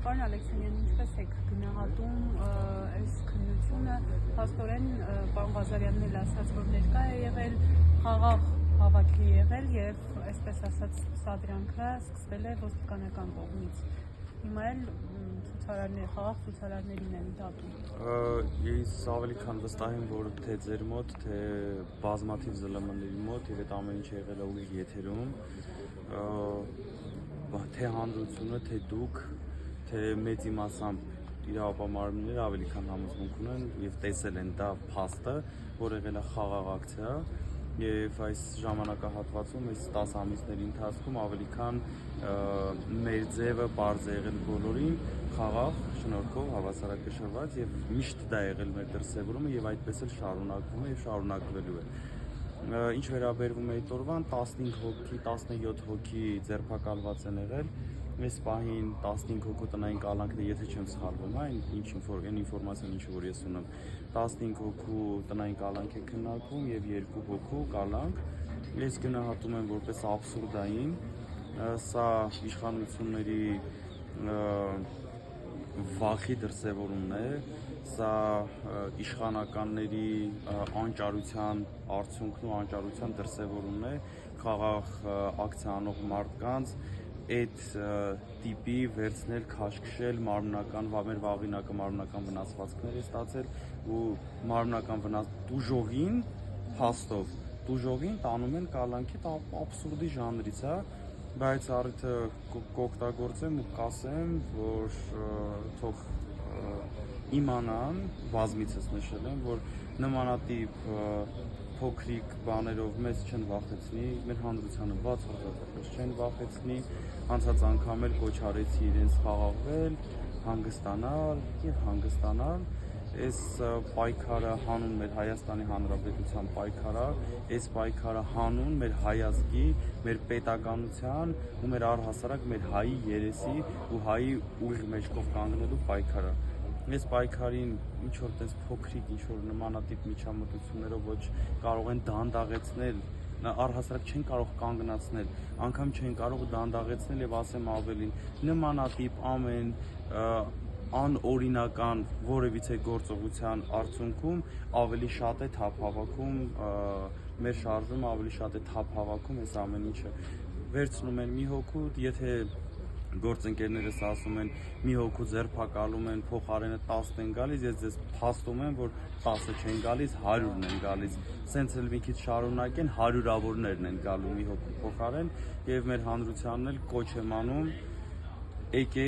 Պարոն Ալեքսանյան, ինչպես եք գնահատում այս քննությունը, փաստորեն պարոն Ղազարյանն էլ ասաց, որ ներկա է եղել, խաղաղ հավաք է եղել եւ այսպես ասած սադրանքը սկսվել է ոստիկանական կողմից։ Հիմա էլ խաղաղ ցուցարարներին են դատում։ Ես ավելի քան վստահ եմ, որ թե ձեր մոտ, թե բազմաթիվ ԶԼՄ-ների մոտ եւ այդ ամեն ինչ եղել է ուղիղ եթերում, թե հանրությունը, թե դուք, թե մեծ իմաստամբ իրավապահ ավելի քան համոզմունք ունեն եւ տեսել են դա փաստը, որ եղել է խաղաղ ակցիա եւ այս ժամանակահատվածում, այս 10 ամիսների ընթացքում ավելի քան մեր ձևը բարձ է եղել բոլորին, խաղաղ, շնորհքով, հավասարակշռված եւ միշտ դա եղել մեր դրսեւորումը եւ այդպես էլ շարունակվում է եւ շարունակվելու է։ Ինչ վերաբերվում է այդ օրվան, 15 հոգի, 17 հոգի ձերբակալված են եղել։ Այս պահին 15 հոգու տնային կալանքն է, եթե չեմ սխալվում, այն ինֆորմացիան, ինչ որ ես ունեմ, 15 հոգու տնային կալանք է քննարկվում եւ 2 հոգու կալանք։ Ես գնահատում եմ որպես աբսուրդային, սա իշխանությունների վախի դրսևորումն է, սա իշխանականների անճարության արդյունքն ու անճարության դրսևորումն է, խաղաղ ակցիա անող մարդկանց այդ տիպի վերցնել, քաշքշել մարմնական, մեր վաղինակը մարմնական վնասվածքներ է ստացել ու մարմնական տուժողին փաստով, տուժողին տանում են կալանքի, դա աբսուրդի ժանրից է, բայց առիթը կօգտագործեմ ու կասեմ, որ թող իմանան, բազմիցս նշել եմ, որ նմանատիպ փոքրիկ բաներով մեզ չեն վախեցնի, մեր հանրությանը բացարձակապես չեն վախեցնի, անցած անգամ էլ կոչ արեցի իրենց խաղաղվել, հանգստանալ եւ հանգստանալ, այս պայքարը հանուն մեր Հայաստանի Հանրապետության պայքարա, այս պայքարը հանուն մեր հայազգի, մեր պետականության ու մեր առհասարակ մեր հայի երեսի ու հայի ուղիղ մեջքով կանգնելու պայքարա։ Այս պայքարին ինչ որ տես փոքրիկ, ինչ որ նմանատիպ միջամտություններով ոչ կարող են դանդաղեցնել, առհասարակ չեն կարող կանգնացնել, անգամ չեն կարող դանդաղեցնել եւ ասեմ ավելին, նմանատիպ ամեն անօրինական որևիցե գործողության արդյունքում ավելի շատ է թափ հավաքում մեր շարժումը, ավելի շատ է թափ հավաքում այս ամեն ինչը։ Վերցնում են մի հոգու, եթե գործընկերներս ասում են մի հոգու ձերբակալում են, փոխարենը 10 են գալիս, ես ձեզ փաստում եմ, որ 10-ը չեն գալիս, 100-ն են գալիս, սենց էլ մի քիչ շարունակեն, հարյուրավորներն են գալու մի հոգու փոխարեն եւ մեր հանրությանն էլ կոչ եմ անում, եկեք